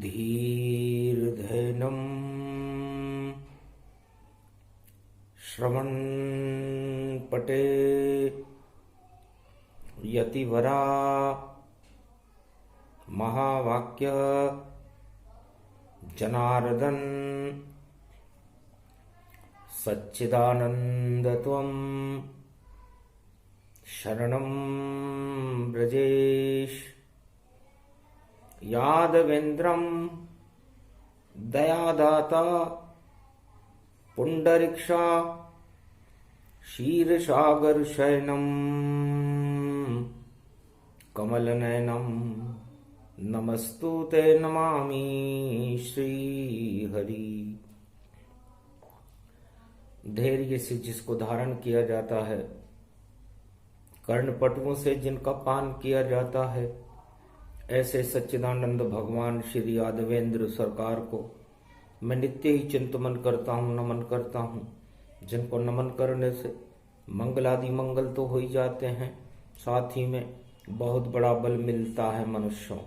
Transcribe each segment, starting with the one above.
धीर्धैनम् श्रवणपटे यतिवरा महावाक्य जनार्दन सच्चिदानंदत्वं शरणं ब्रजेश यादवेन्द्रं दयादाता पुंडरीक्षा क्षीरसागरशयनं कमलनयनं नमस्तुते नमामि श्रीहरि। धैर्य से जिसको धारण किया जाता है, कर्णपटुओं से जिनका पान किया जाता है, ऐसे सच्चिदानंद भगवान श्री यादवेंद्र सरकार को मैं नित्य ही चिंतन करता हूँ, नमन करता हूँ। जिनको नमन करने से मंगलादि मंगल तो हो ही जाते हैं, साथ ही में बहुत बड़ा बल मिलता है मनुष्यों।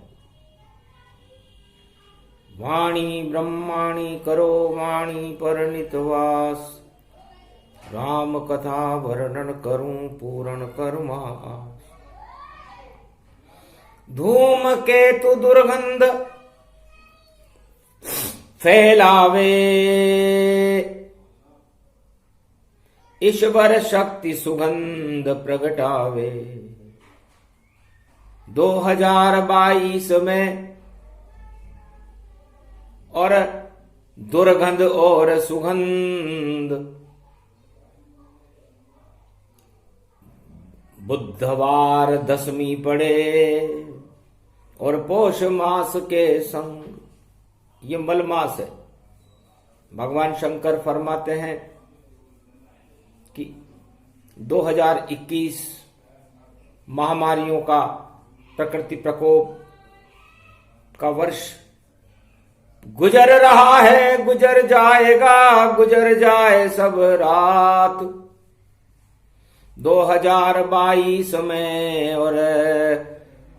वाणी ब्रह्माणी करो वाणी परिणितवास, राम कथा वर्णन करूं पूर्ण कर्मास। धूम केतु दुर्गंध फैलावे, ईश्वर शक्ति सुगंध प्रगटावे। 2022 में और दुर्गंध और सुगंध, बुधवार दशमी पड़े और पौष मास के संग, ये मल मास है। भगवान शंकर फरमाते हैं कि 2021 महामारियों का, प्रकृति प्रकोप का वर्ष गुजर रहा है, गुजर जाएगा, गुजर जाए सब रात। 2022 में और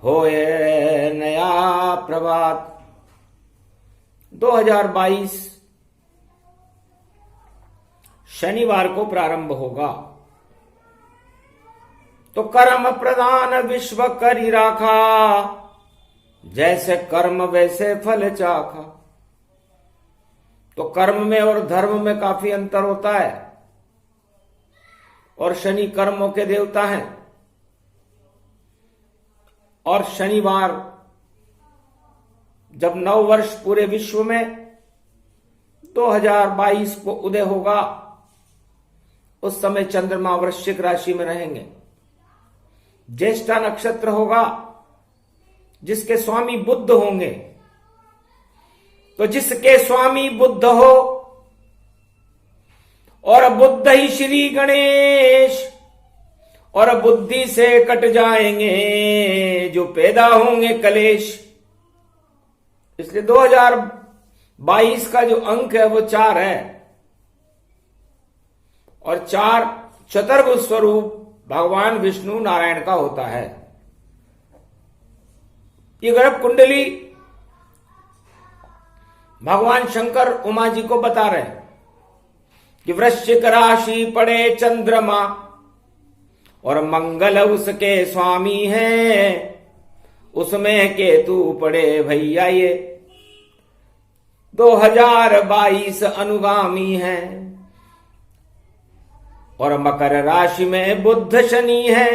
होए नया प्रभात। 2022 शनिवार को प्रारंभ होगा, तो कर्म प्रधान विश्व करी राखा, जैसे कर्म वैसे फल चाखा। तो कर्म में और धर्म में काफी अंतर होता है, और शनि कर्मों के देवता हैं। और शनिवार जब 9 वर्ष पूरे विश्व में 2022 को उदय होगा, उस समय चंद्रमा वृश्चिक राशि में रहेंगे। ज्येष्ठा नक्षत्र होगा, जिसके स्वामी बुध होंगे। तो जिसके स्वामी बुध हो, और बुद्ध ही श्री गणेश, और बुद्धि से कट जाएंगे जो पैदा होंगे कलेश। इसलिए 2022 का जो अंक है वो 4 है, और 4 चतुर्भुज स्वरूप भगवान विष्णु नारायण का होता है। ये गर्भ कुंडली भगवान शंकर उमा जी को बता रहे हैं कि वृश्चिक राशि पड़े चंद्रमा, और मंगल उसके स्वामी है, उसमें केतु पड़े भैया। ये 2022 अनुगामी है, और मकर राशि में बुध शनि है,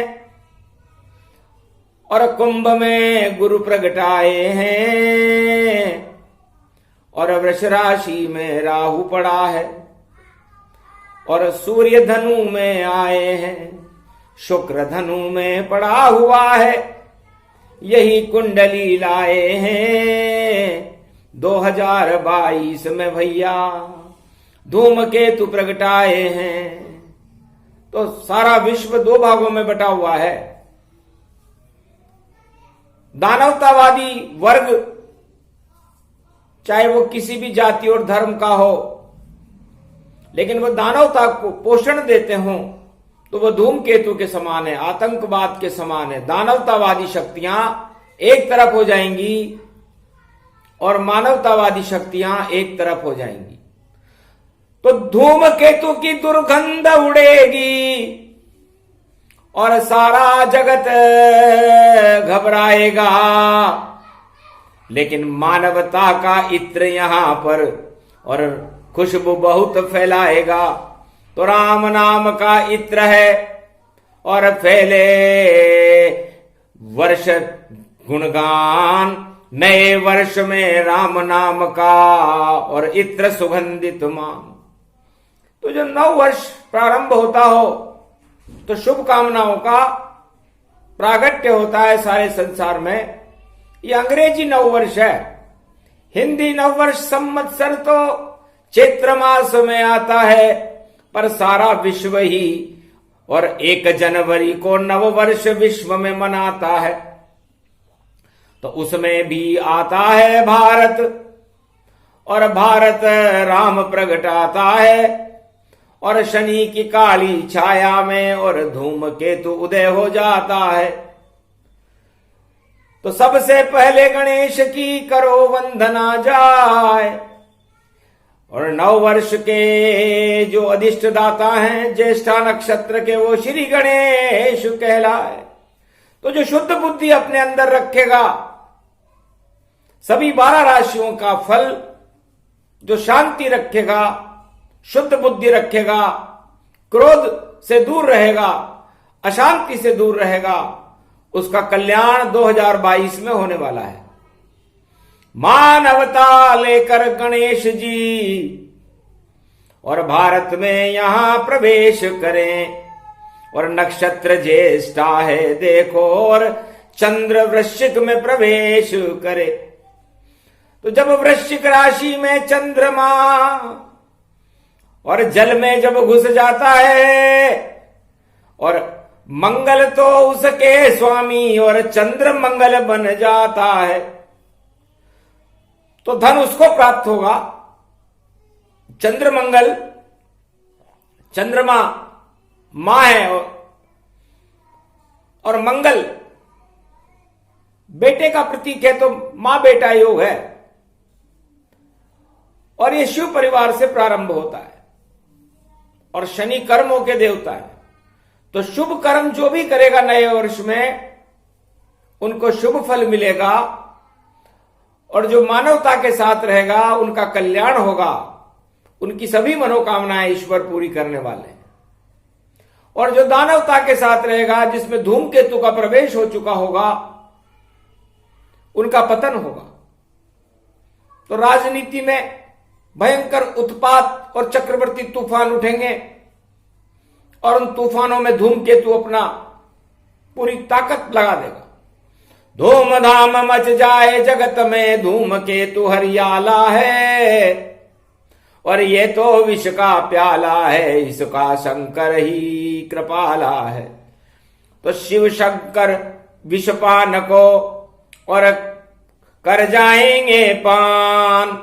और कुंभ में गुरु प्रगटाए हैं, और वृष राशि में राहु पड़ा है, और सूर्य धनु में आए हैं, शुक्र धनु में पड़ा हुआ है। यही कुंडली लाए हैं 2022 में भैया, धूमकेतु प्रगटाए हैं। तो सारा विश्व 2 भागों में बटा हुआ है। दानवतावादी वर्ग, चाहे वो किसी भी जाति और धर्म का हो, लेकिन वो दानवता को पोषण देते हों, तो वो धूमकेतु के समान है, आतंकवाद के समान है। दानवतावादी शक्तियां एक तरफ हो जाएंगी और मानवतावादी शक्तियां एक तरफ हो जाएंगी, तो धूमकेतु की दुर्गंध उड़ेगी और सारा जगत घबराएगा। लेकिन मानवता का इत्र यहां पर और खुशबू बहुत फैलाएगा। तो राम नाम का इत्र है और फैले वर्ष गुणगान, नए वर्ष में राम नाम का और इत्र सुगंधित मान। तो जो नव वर्ष प्रारंभ होता हो तो शुभकामनाओं का प्रागट्य होता है सारे संसार में। ये अंग्रेजी नववर्ष है। हिंदी नववर्ष संवत्सर तो चैत्र मास में आता है, पर सारा विश्व ही और 1 जनवरी को नववर्ष विश्व में मनाता है। तो उसमें भी आता है भारत, और भारत राम प्रगटाता है, और शनि की काली छाया में और धूमकेतु उदय हो जाता है। तो सबसे पहले गणेश की करो वंदना जाए, और नव वर्ष के जो अधिष्ठ दाता हैं ज्येष्ठा नक्षत्र के, वो श्री गणेश कहलाए। तो जो शुद्ध बुद्धि अपने अंदर रखेगा, सभी 12 राशियों का फल, जो शांति रखेगा, शुद्ध बुद्धि रखेगा, क्रोध से दूर रहेगा, अशांति से दूर रहेगा, उसका कल्याण 2022 में होने वाला है। मानवता लेकर गणेश जी और भारत में यहां प्रवेश करें, और नक्षत्र ज्येष्ठा है देखो, और चंद्र वृश्चिक में प्रवेश करे। तो जब वृश्चिक राशि में चंद्रमा और जल में जब घुस जाता है, और मंगल तो उसके स्वामी और चंद्र मंगल बन जाता है, तो धन उसको प्राप्त होगा। चंद्र मंगल, चंद्रमा मां है, और मंगल बेटे का प्रतीक है, तो मां बेटा योग है, और ये शिव परिवार से प्रारंभ होता है, और शनि कर्मों के देवता है। तो शुभ कर्म जो भी करेगा नए वर्ष में, उनको शुभ फल मिलेगा, और जो मानवता के साथ रहेगा उनका कल्याण होगा, उनकी सभी मनोकामनाएं ईश्वर पूरी करने वाले हैं। और जो दानवता के साथ रहेगा, जिसमें धूमकेतु का प्रवेश हो चुका होगा, उनका पतन होगा। तो राजनीति में भयंकर उत्पात और चक्रवर्ती तूफान उठेंगे, और उन तूफानों में धूमकेतु अपना पूरी ताकत लगा देगा। धूमधाम मच जाए जगत में, धूमकेतु हरियाला है, और ये तो विष का प्याला है, इसका शंकर ही कृपाला है। तो शिव शंकर विषपान को और कर जाएंगे पान,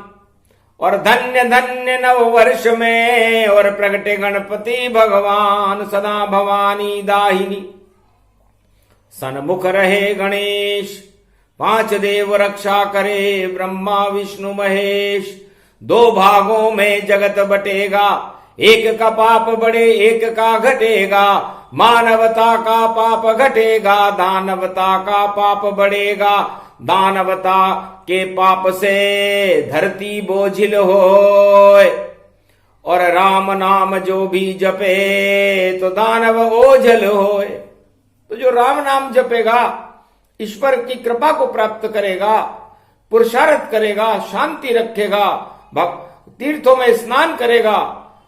और धन्य धन्य नव वर्ष में और प्रगटे गणपति भगवान, सदा भवानी दाहिनी सन्मुख रहे गणेश। 5 देव रक्षा करे, ब्रह्मा विष्णु महेश। 2 भागों में जगत बटेगा, एक का पाप बढ़े एक का घटेगा। मानवता का पाप घटेगा, दानवता का पाप बढ़ेगा। दानवता के पाप से धरती बोझिल होय, और राम नाम जो भी जपे तो दानव ओझल होय। तो जो राम नाम जपेगा, ईश्वर की कृपा को प्राप्त करेगा, पुरुषार्थ करेगा, शांति रखेगा, तीर्थों में स्नान करेगा,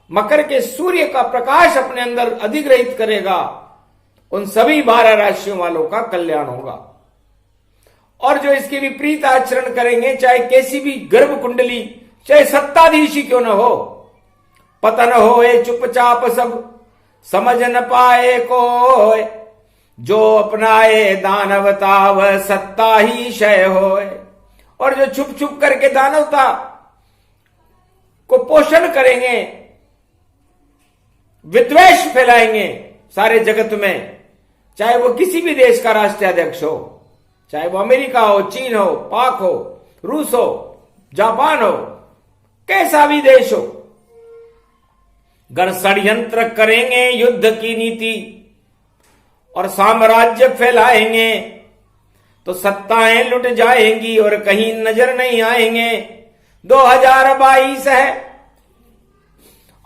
मकर के सूर्य का प्रकाश अपने अंदर अधिग्रहित करेगा, उन सभी 12 राशियों वालों का कल्याण होगा। और जो इसके विपरीत आचरण करेंगे, चाहे कैसी भी गर्भ कुंडली, चाहे सत्ताधीशी क्यों न हो, पतन होए चुपचाप सब, समझ न पाए कोय। जो अपनाए दानवता वह सत्ता ही क्षय होए। और जो छुप छुप करके दानवता को पोषण करेंगे, विद्वेष फैलाएंगे सारे जगत में, चाहे वो किसी भी देश का राष्ट्राध्यक्ष हो, चाहे वो अमेरिका हो, चीन हो, पाक हो, रूस हो, जापान हो, कैसा भी देश हो, अगर षड्यंत्र करेंगे युद्ध की नीति और साम्राज्य फैलाएंगे तो सत्ताएं लुट जाएंगी और कहीं नजर नहीं आएंगे। 2022 है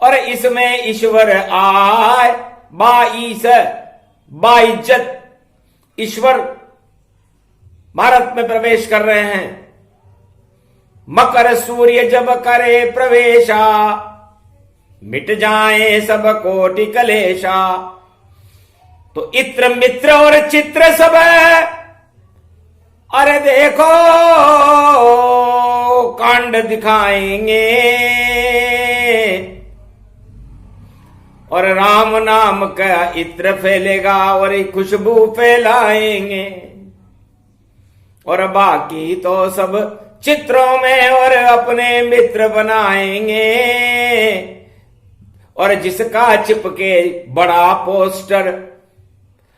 और इसमें ईश्वर आए बाईस बाइज्जत ईश्वर भारत में प्रवेश कर रहे हैं। मकर सूर्य जब करे प्रवेशा, मिट जाए सब कोटि कलेशा। तो इत्र मित्र और चित्र सब, अरे देखो कांड दिखाएंगे और राम नाम का इत्र फैलेगा और एक खुशबू फैलाएंगे और बाकी तो सब चित्रों में और अपने मित्र बनाएंगे और जिसका चिपके बड़ा पोस्टर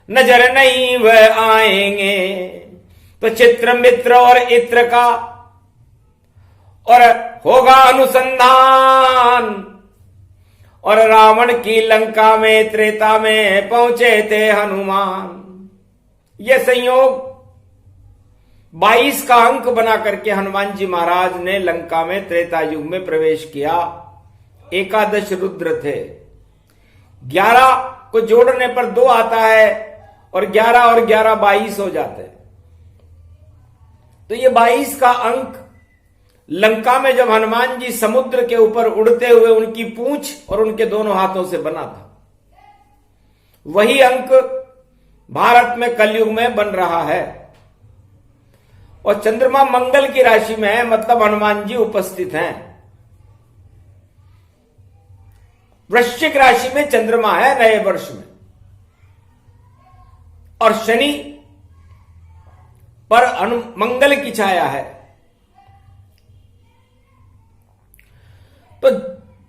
नजर नहीं वह आएंगे। तो चित्र मित्र और इत्र का और होगा अनुसंधान और रावण की लंका में त्रेता में पहुंचे थे हनुमान। यह संयोग 22 का अंक बना करके हनुमान जी महाराज ने लंका में त्रेता युग में प्रवेश किया। 11 रुद्र थे, 11 को जोड़ने पर 2 आता है और 11 और 11 22 हो जाते हैं। तो ये 22 का अंक लंका में जब हनुमान जी समुद्र के ऊपर उड़ते हुए उनकी पूंछ और उनके दोनों हाथों से बना था, वही अंक भारत में कलयुग में बन रहा है। और चंद्रमा मंगल की राशि में है, मतलब हनुमान जी उपस्थित हैं। वृश्चिक राशि में चंद्रमा है नए वर्ष में और शनि पर मंगल की छाया है। तो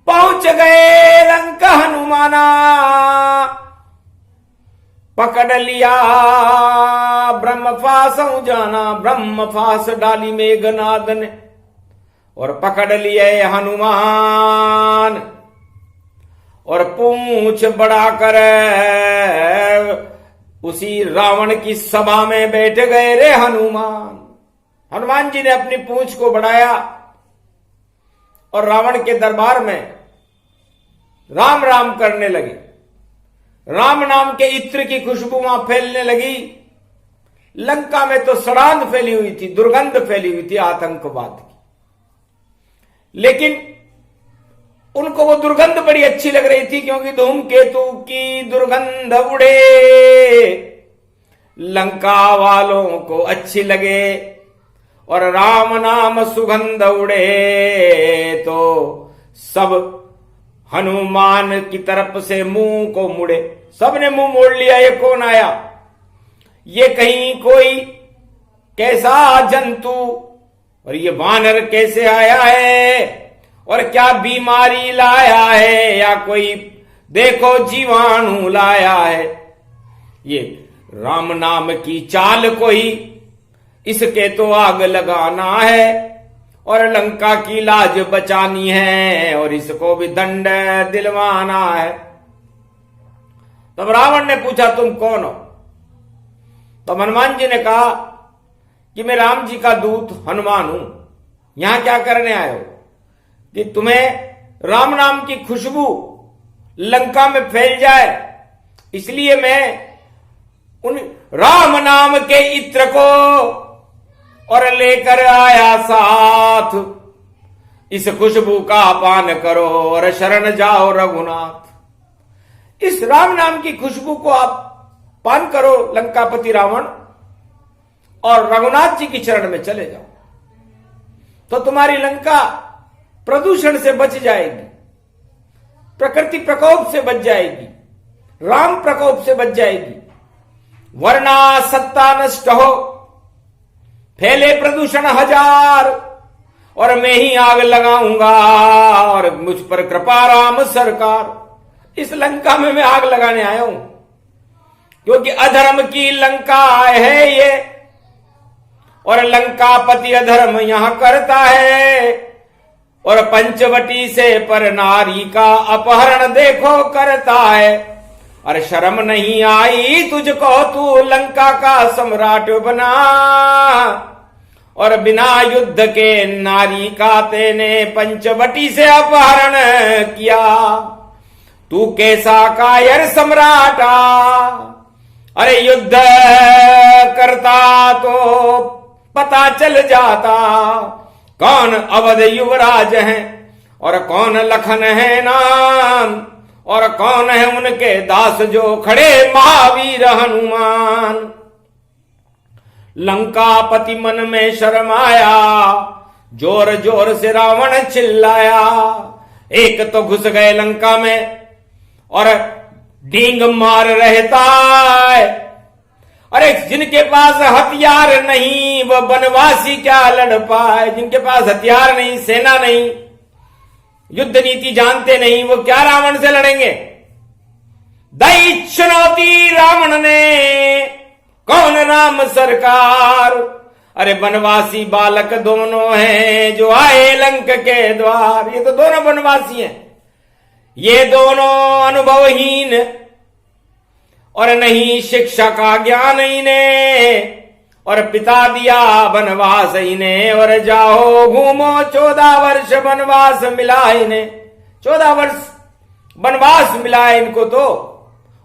पहुंच गए लंका हनुमाना, पकड़ लिया ब्रह्मफासों जाना। ब्रह्मफास डाली मेघनाद ने और पकड़ लिए हनुमान और पूंछ बढ़ाकर उसी रावण की सभा में बैठ गए रे हनुमान। हनुमान जी ने अपनी पूंछ को बढ़ाया और रावण के दरबार में राम राम करने लगे। राम नाम के इत्र की खुशबू वहां फैलने लगी। लंका में तो सड़ांध फैली हुई थी, दुर्गंध फैली हुई थी आतंकवाद की, लेकिन उनको वो दुर्गंध बड़ी अच्छी लग रही थी क्योंकि धूमकेतु की दुर्गंध उड़े लंका वालों को अच्छी लगे और राम नाम सुगंध उड़े तो सब हनुमान की तरफ से मुंह को मुड़े। सबने मुंह मोड़ लिया, ये कौन आया, ये कहीं कोई कैसा जंतु और ये वानर कैसे आया है और क्या बीमारी लाया है या कोई देखो जीवाणु लाया है। ये राम नाम की चाल कोई, इसके तो आग लगाना है और लंका की लाज बचानी है और इसको भी दंड दिलवाना है। तब रावण ने पूछा तुम कौन हो? तब हनुमान जी ने कहा कि मैं राम जी का दूत हनुमान हूं। यहां क्या करने आए हो? कि तुम्हें राम नाम की खुशबू लंका में फैल जाए, इसलिए मैं उन राम नाम के इत्र को और लेकर आया साथ। इस खुशबू का पान करो और शरण जाओ रघुनाथ। इस राम नाम की खुशबू को आप पान करो लंकापति रावण और रघुनाथ जी की चरण में चले जाओ, तो तुम्हारी लंका प्रदूषण से बच जाएगी, प्रकृति प्रकोप से बच जाएगी, राम प्रकोप से बच जाएगी। वरना सत्ता नष्ट हो, फैले प्रदूषण 1000 और मैं ही आग लगाऊंगा और मुझ पर कृपा राम सरकार। इस लंका में मैं आग लगाने आया हूं क्योंकि अधर्म की लंका है ये, और लंकापति अधर्म यहां करता है, और पंचवटी से पर नारी का अपहरण देखो करता है। और शर्म नहीं आई तुझको, तू लंका का सम्राट बना, और बिना युद्ध के नारी का तेने पंचवटी से अपहरण किया। तू कैसा कायर सम्राटा, अरे युद्ध करता तो पता चल जाता कौन अवध युवराज हैं और कौन लखन है नाम, और कौन है उनके दास जो खड़े महावीर हनुमान। लंकापति मन में शर्म आया, जोर जोर से रावण चिल्लाया। एक तो घुस गए लंका में और डींग मार रहता है। अरे जिनके पास हथियार नहीं वो वनवासी क्या लड़ पाए, जिनके पास हथियार नहीं, सेना नहीं, युद्ध नीति जानते नहीं, वो क्या रावण से लड़ेंगे। दई चुनौती रावण ने, कौन राम सरकार। अरे वनवासी बालक दोनों हैं जो आए लंक के द्वार। ये तो दोनों वनवासी हैं, ये दोनों अनुभवहीन और नहीं शिक्षा का ज्ञान इन्हें, और पिता दिया वनवास इन्हें, और जाओ घूमो 14 वर्ष वनवास मिला इन्हें। 14 वर्ष वनवास मिला इनको तो,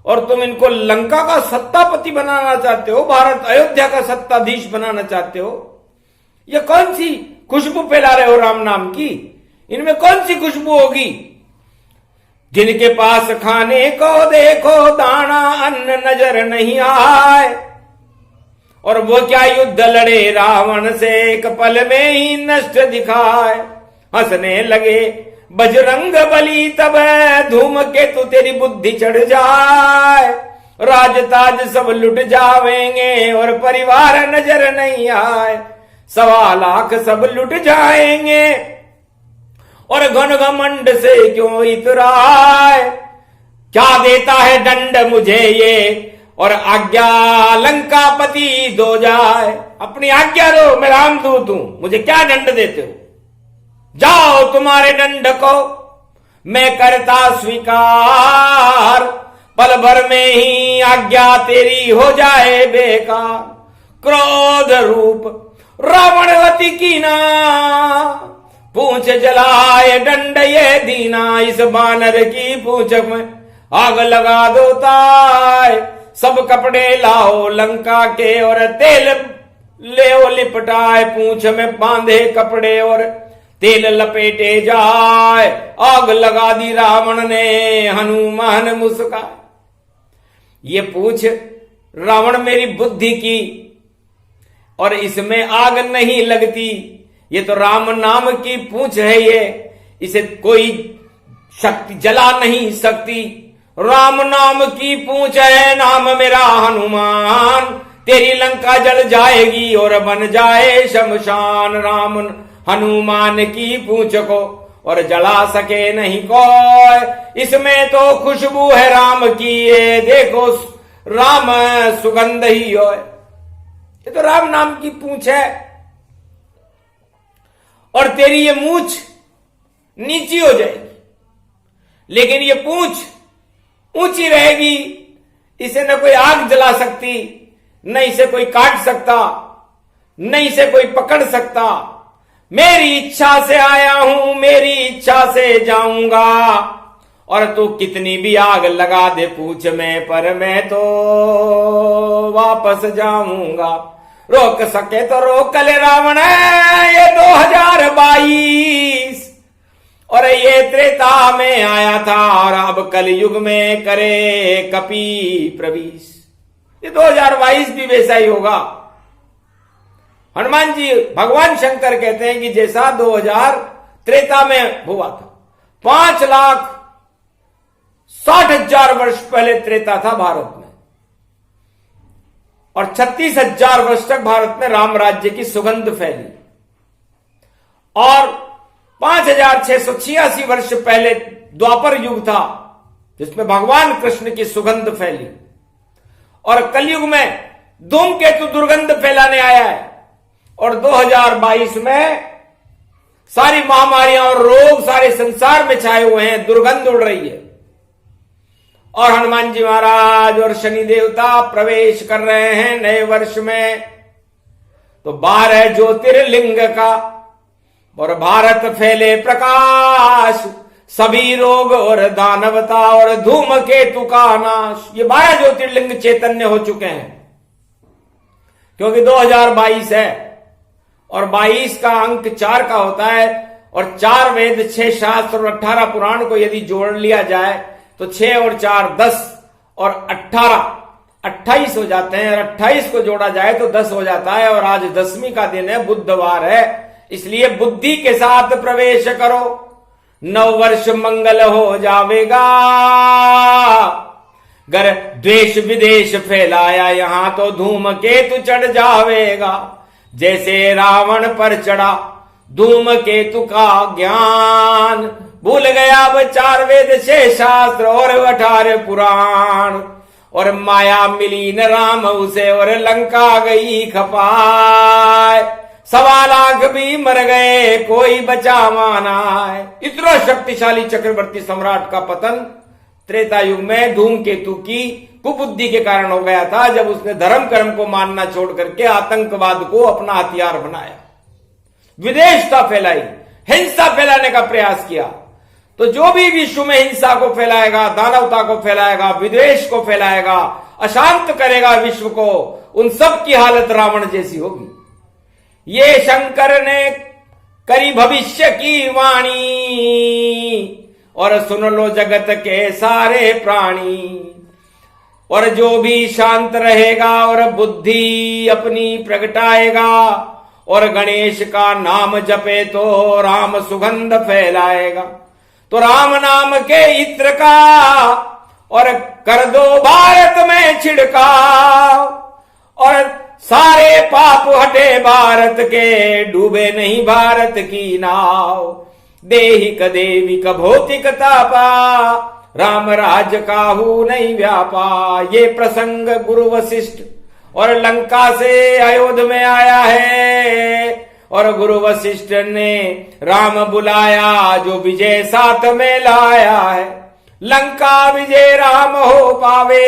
और तुम इनको लंका का सत्तापति बनाना चाहते हो, भारत अयोध्या का सत्ताधीश बनाना चाहते हो। ये कौन सी खुशबू फैला रहे हो राम नाम की, इनमें कौन सी खुशबू होगी। जिनके पास खाने को देखो दाना अन्न नजर नहीं आए, और वो क्या युद्ध लड़े रावण से, एक पल में ही नष्ट दिखाए। हंसने लगे बजरंग बली तब धूमकेतु तेरी बुद्धि चढ़ जाए, राजताज सब लुट जावेंगे और परिवार नजर नहीं आए। 1.25 लाख सब लुट जाएंगे और घन घमंड से क्यों इतराए। क्या देता है दंड मुझे ये, और आज्ञा लंकापति दो जाए। अपनी आज्ञा दो, मैं रामदूत हूं, मुझे क्या दंड देते हो। जाओ तुम्हारे दंड को मैं करता स्वीकार, पल भर में ही आज्ञा तेरी हो जाए बेकार। क्रोध रूप रावणवती कीना, पूंछ जलाए दंड ये दीना। इस बानर की पूंछ में आग लगा दो ताय, सब कपड़े लाओ लंका के और तेल ले लिपटाए। पूंछ में बांधे कपड़े और तेल लपेटे जाए। आग लगा दी रावण ने, हनुमान मुस्काए। ये पूछ रावण मेरी बुद्धि की और इसमें आग नहीं लगती। ये तो राम नाम की पूंछ है, ये इसे कोई शक्ति जला नहीं सकती। राम नाम की पूंछ है, नाम मेरा हनुमान। तेरी लंका जल जाएगी और बन जाए शमशान। राम हनुमान की पूंछ को और जला सके नहीं कोई, इसमें तो खुशबू है राम की। ये देखो राम सुगंध ही हो। ये तो राम नाम की पूंछ है, और तेरी ये मूंछ नीची हो जाएगी, लेकिन ये पूंछ ऊंची रहेगी। इसे न कोई आग जला सकती, न इसे कोई काट सकता, न इसे कोई पकड़ सकता। मेरी इच्छा से आया हूं, मेरी इच्छा से जाऊंगा, और तू कितनी भी आग लगा दे पूंछ में, पर मैं तो वापस जाऊंगा। रोक सके तो रोक ले रावण, ये 2022 और ये त्रेता में आया था, और अब कलयुग में करे कपि प्रवेश। ये 2022 भी वैसा ही होगा। हनुमान जी भगवान शंकर कहते हैं कि जैसा 2000 त्रेता में हुआ था, 5,60,000 वर्ष पहले त्रेता था भारत में, और 36,000 वर्ष तक भारत में राम राज्य की सुगंध फैली। और 5,686 वर्ष पहले द्वापर युग था, जिसमें भगवान कृष्ण की सुगंध फैली। और कलयुग में धूमकेतु दुर्गंध फैलाने आया है, और 2022 में सारी महामारियां और रोग सारे संसार में छाए हुए हैं, दुर्गंध उड़ रही है। और हनुमान जी महाराज और शनि देवता प्रवेश कर रहे हैं नए वर्ष में, तो 12 ज्योतिर्लिंग का और भारत फैले प्रकाश, सभी रोग और दानवता और धूमकेतु का नाश। ये 12 ज्योतिर्लिंग चैतन्य हो चुके हैं, क्योंकि 2022 है और 22 का अंक 4 का होता है, और 4 वेद, 6 शास्त्र और 18 पुराण को यदि जोड़ लिया जाए तो 6 और 4 10 और 18 28 हो जाते हैं, और 28 को जोड़ा जाए तो 10 हो जाता है। और आज 10वीं का दिन है, बुधवार है, इसलिए बुद्धि के साथ प्रवेश करो, नव वर्ष मंगल हो जावेगा। गर द्वेष विदेश फैलाया यहां तो धूमकेतु चढ़ जावेगा, जैसे रावण पर चढ़ा धूमकेतु का ज्ञान। भूल गया अब 4 वेद, 6 शास्त्र और 18 पुराण, और माया मिली न राम उसे और लंका गई खपाए। 1.25 लाख भी मर गए कोई बचा माना है। इतना शक्तिशाली चक्रवर्ती सम्राट का पतन त्रेता युग में धूमकेतु की कुबुद्धि के कारण हो गया था, जब उसने धर्म कर्म को मानना छोड़ करके आतंकवाद को अपना हथियार बनाया, विदेशता फैलाई, हिंसा फैलाने का प्रयास किया। तो जो भी विश्व में हिंसा को फैलाएगा, दानवता को फैलाएगा, विद्वेष को फैलाएगा, अशांत करेगा विश्व को, उन सब की हालत रावण जैसी होगी। ये शंकर ने करी भविष्य की वाणी, और सुन लो जगत के सारे प्राणी। और जो भी शांत रहेगा और बुद्धि अपनी प्रगटाएगा और गणेश का नाम जपे तो राम सुगंध फैलाएगा। तो राम नाम के इत्र का और कर दो भारत में छिड़काव, और सारे पाप हटे भारत के, डूबे नहीं भारत की नाव। देहिक देविक भौतिक तापा, राम राज काहू नहीं व्यापा। ये प्रसंग गुरु वशिष्ठ और लंका से अयोध्या में आया है, और गुरु वशिष्ठ ने राम बुलाया जो विजय साथ में लाया है। लंका विजय राम हो पावे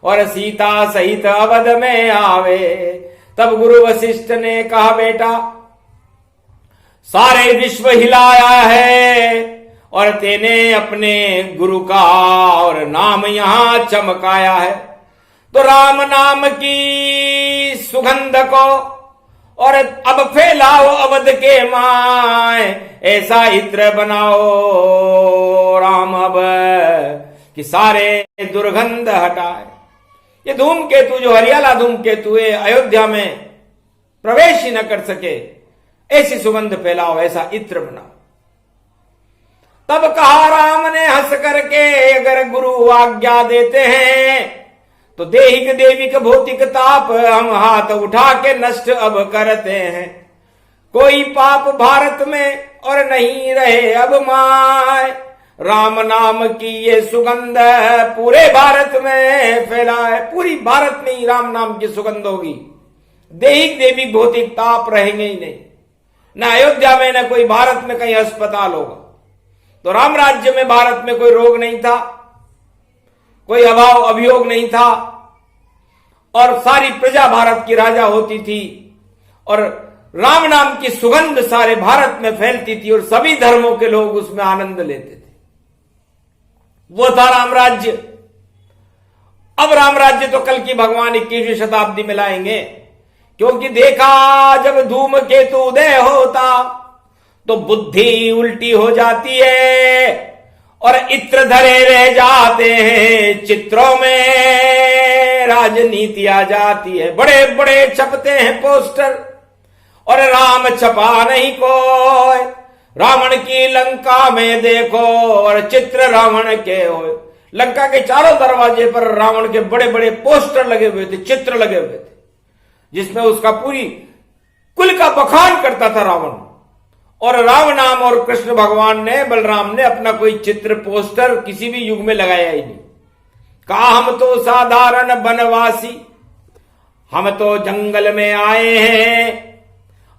और सीता सहित अवध में आवे। तब गुरु वशिष्ठ ने कहा, बेटा सारे विश्व हिलाया है और तेने अपने गुरु का और नाम यहां चमकाया है, तो राम नाम की सुगंध को और अब फैलाओ अवध के माय, ऐसा इत्र बनाओ राम अब कि सारे दुर्गंध हटाए। ये धूमकेतु जो हरियाला धूमकेतु है, अयोध्या में प्रवेश ही न कर सके, ऐसी सुगंध फैलाओ, ऐसा इत्र बनाओ। तब कहा राम ने हंस करके, अगर गुरु आज्ञा देते हैं तो देहिक देविक भौतिक ताप हम हाथ उठा के नष्ट अब करते हैं। कोई पाप भारत में और नहीं रहे अब माय, राम नाम की ये सुगंध पूरे भारत में फैलाए। पूरी भारत में ही राम नाम की सुगंध होगी, देहिक देविक भौतिक ताप रहेंगे ही नहीं। न अयोध्या में न कोई भारत में कहीं अस्पताल होगा। तो राम राज्य में भारत में कोई रोग नहीं था, कोई अभाव अभियोग नहीं था, और सारी प्रजा भारत की राजा होती थी, और राम नाम की सुगंध सारे भारत में फैलती थी, और सभी धर्मों के लोग उसमें आनंद लेते थे। वो था राम राज्य। अब राम राज्य तो कल की भगवान 21वीं शताब्दी में लाएंगे, क्योंकि देखा जब धूमकेतु उदय होता तो बुद्धि उल्टी हो जाती है और इत्र धरे रह जाते हैं, चित्रों में राजनीति आ जाती है। बड़े बड़े छपते हैं पोस्टर और राम छपा नहीं कोई। रावण की लंका में देखो और चित्र रावण के हो। लंका के चारों दरवाजे पर रावण के बड़े बड़े पोस्टर लगे हुए थे, चित्र लगे हुए थे, जिसमें उसका पूरी कुल का बखान करता था रावण। और राम नाम और कृष्ण भगवान ने, बलराम ने अपना कोई चित्र पोस्टर किसी भी युग में लगाया ही नहीं। कहा हम तो साधारण वनवासी, हम तो जंगल में आए हैं,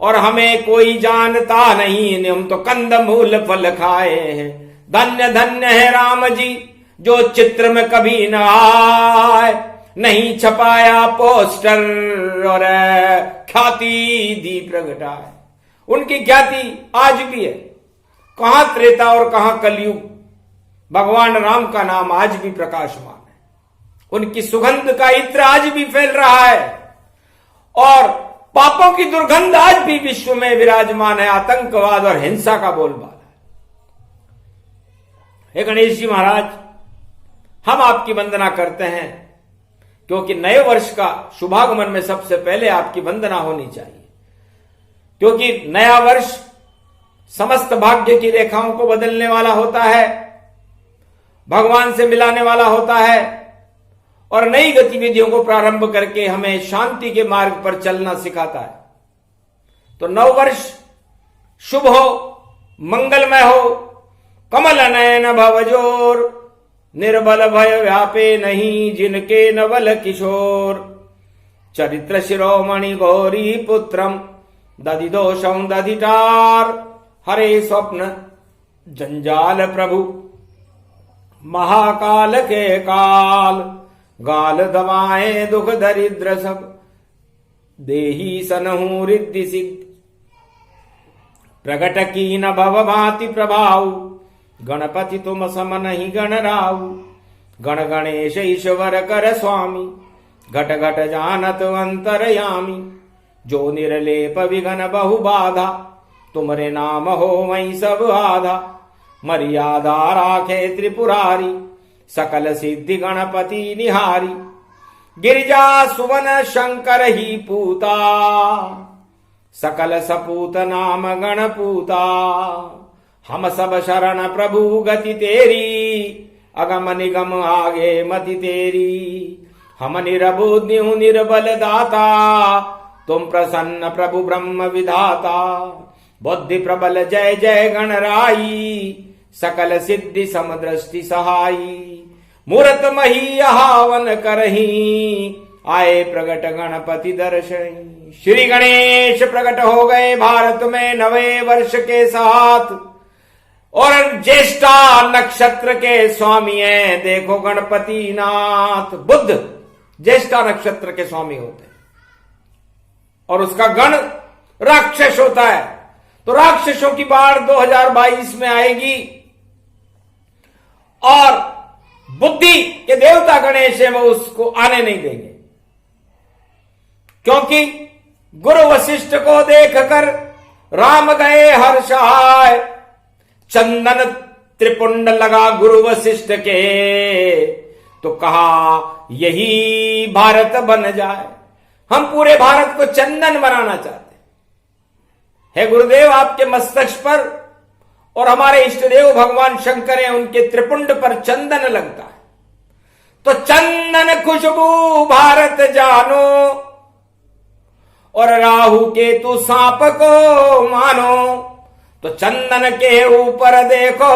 और हमें कोई जानता नहीं, हम तो कंद मूल फल खाए हैं। धन्य धन्य है राम जी जो चित्र में कभी न आए, नहीं छपाया पोस्टर और ख्याति दी प्रगटाए। उनकी ख्याति आज भी है, कहां त्रेता और कहां कलयुग, भगवान राम का नाम आज भी प्रकाशमान है। उनकी सुगंध का इत्र आज भी फैल रहा है और पापों की दुर्गंध आज भी विश्व में विराजमान है। आतंकवाद और हिंसा का बोलबाला है। हे गणेश जी महाराज, हम आपकी वंदना करते हैं क्योंकि नए वर्ष का शुभागमन में सबसे पहले आपकी वंदना होनी चाहिए, क्योंकि नया वर्ष समस्त भाग्य की रेखाओं को बदलने वाला होता है, भगवान से मिलाने वाला होता है और नई गतिविधियों को प्रारंभ करके हमें शांति के मार्ग पर चलना सिखाता है। तो नव वर्ष शुभ हो, मंगलमय हो। कमल नयन भवजोर, निर्बल भय व्यापे नहीं, जिनके नवल किशोर। चरित्र शिरोमणि गौरी पुत्रम, दधिदोषं दधिटार। हरे स्वप्न जंजाल प्रभु, महाकाल के काल। गाल दवाए दुख दरिद्र सब, देही सनहु रिद्धि सिद्ध। प्रगट की न भव भांति प्रभाव, गणपति तुम सम नहीं गण राउ। गण गणेश ईश्वर कर स्वामी, घट घट जानत अंतरयामी। जो निर्लेप विघन बहु बाधा, तुमरे नाम हो वही सब आधा। मर्यादा राखे त्रिपुरारी, सकल सिद्धि गणपति निहारी। गिरिजा सुवन शंकर ही पूता, सकल सपूत नाम गणपूता। हम सब शरण प्रभु गति तेरी, अगम निगम आगे मति तेरी। हम निरबुद्धि निर्बल दाता, तुम प्रसन्न प्रभु ब्रह्म विधाता। बुद्धि प्रबल जय जय गणराई, सकल सिद्धि समदृष्टि सहाई। मूरत मही हवन करही, आए प्रगट गणपति दर्शन। श्री गणेश प्रकट हो गए भारत में नवे वर्ष के साथ और ज्येष्ठा नक्षत्र के स्वामी हैं। देखो गणपति नाथ। बुध ज्येष्ठा नक्षत्र के स्वामी होते हैं और उसका गण राक्षस होता है। तो राक्षसों की बाढ़ 2022 में आएगी और बुद्धि के देवता गणेश है वो उसको आने नहीं देंगे, क्योंकि गुरु वशिष्ठ को देखकर राम गए हर्षाय। चंदन त्रिपुंड लगा गुरु वशिष्ठ के, तो कहा यही भारत बन जाए। हम पूरे भारत को चंदन बनाना चाहते हैं। हे गुरुदेव, आपके मस्तक पर और हमारे इष्ट देव भगवान शंकर हैं, उनके त्रिपुंड पर चंदन लगता है। तो चंदन खुशबू भारत जानो और राहु केतु सांप को मानो। तो चंदन के ऊपर देखो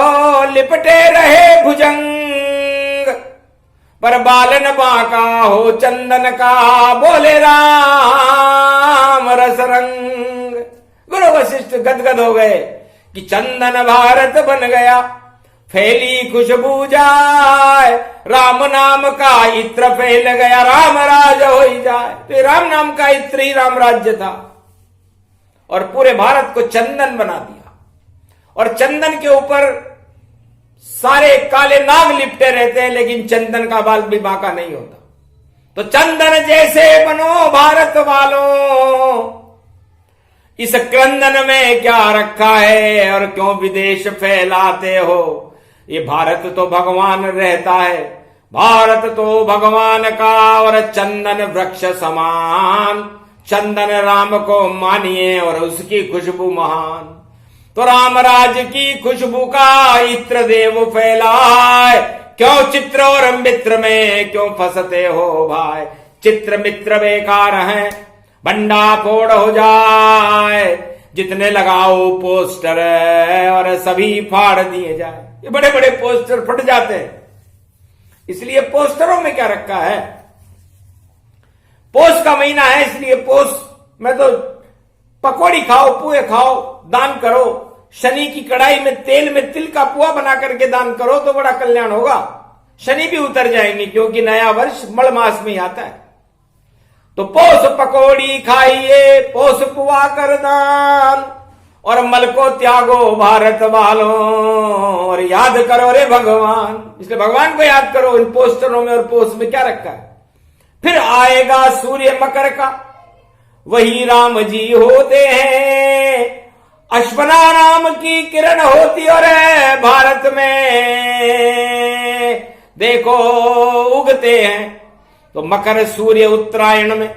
लिपटे रहे भुजंग, पर बालन बांका हो चंदन का, बोले राम रस रंग। गुरु वशिष्ठ गदगद हो गए कि चंदन भारत बन गया, फैली खुशबू जाए। राम नाम का इत्र फैल गया, राम राज हो जाए। तो राम नाम का इत्र ही राम राज्य था और पूरे भारत को चंदन बना दिया। और चंदन के ऊपर सारे काले नाग लिपटे रहते हैं, लेकिन चंदन का बाल भी बांका नहीं होता। तो चंदन जैसे बनो भारत वालों, इस क्रंदन में क्या रखा है और क्यों विदेश फैलाते हो। ये भारत तो भगवान रहता है, भारत तो भगवान का और चंदन वृक्ष समान। चंदन राम को मानिए और उसकी खुशबू महान। तो राम राज की खुशबू का इत्र देव फैलाए। क्यों चित्र और मित्र में क्यों फंसते हो भाई। चित्र मित्र बेकार हैं, बंडा फोड़ हो जाए। जितने लगाओ पोस्टर और सभी फाड़ दिए जाए। ये बड़े बड़े पोस्टर फट जाते हैं, इसलिए पोस्टरों में क्या रखा है। पोष का महीना है, इसलिए पोष में तो पकौड़ी खाओ, पुए खाओ, दान करो। शनि की कढ़ाई में तेल में तिल का पुआ बना करके दान करो तो बड़ा कल्याण होगा। शनि भी उतर जाएंगे, क्योंकि नया वर्ष मड़ मास में ही आता है। तो पोस पकौड़ी खाइए, पोस पुआ कर दान, और मल को त्यागो भारत वालों, और याद करो रे भगवान। इसलिए भगवान को याद करो। इन पोस्टरों में और पोस्ट में क्या रखा है? फिर आएगा सूर्य मकर का, वही राम जी होते हैं। अश्वना नाम की किरण होती और भारत में देखो उगते हैं। तो मकर सूर्य उत्तरायण में,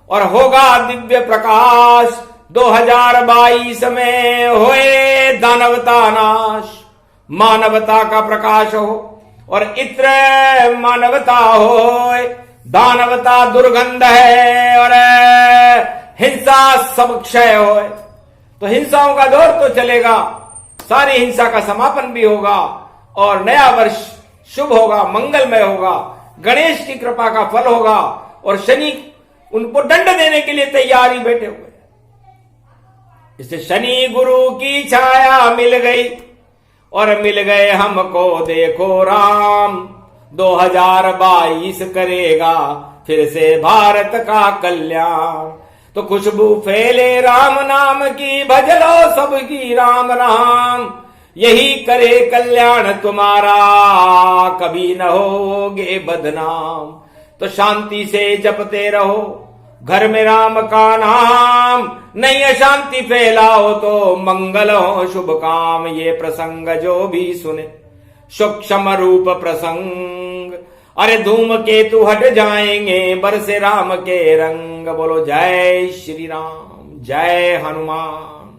और होगा दिव्य प्रकाश। 2022 में होए दानवता नाश, मानवता का प्रकाश हो, और इत्र मानवता होए। दानवता दुर्गंध है, और हिंसा सब क्षय होए। तो हिंसाओं का दौर तो चलेगा, सारी हिंसा का समापन भी होगा, और नया वर्ष शुभ होगा, मंगलमय होगा, गणेश की कृपा का फल होगा। और शनि उनको दंड देने के लिए तैयार ही बैठे हुए। इससे शनि गुरु की छाया मिल गई, और मिल गए हमको देखो राम। 2022 करेगा फिर से भारत का कल्याण। तो खुशबू फैले राम नाम की, भजलो सबकी राम राम। यही करे कल्याण तुम्हारा, कभी न होगे बदनाम। तो शांति से जपते रहो घर में राम का नाम, नहीं अशांति फैलाओ तो मंगल हो शुभ काम। ये प्रसंग जो भी सुने सूक्ष्म रूप प्रसंग, अरे धूम केतु हट जाएंगे, बरसे राम के रंग। बोलो जय श्री राम, जय हनुमान।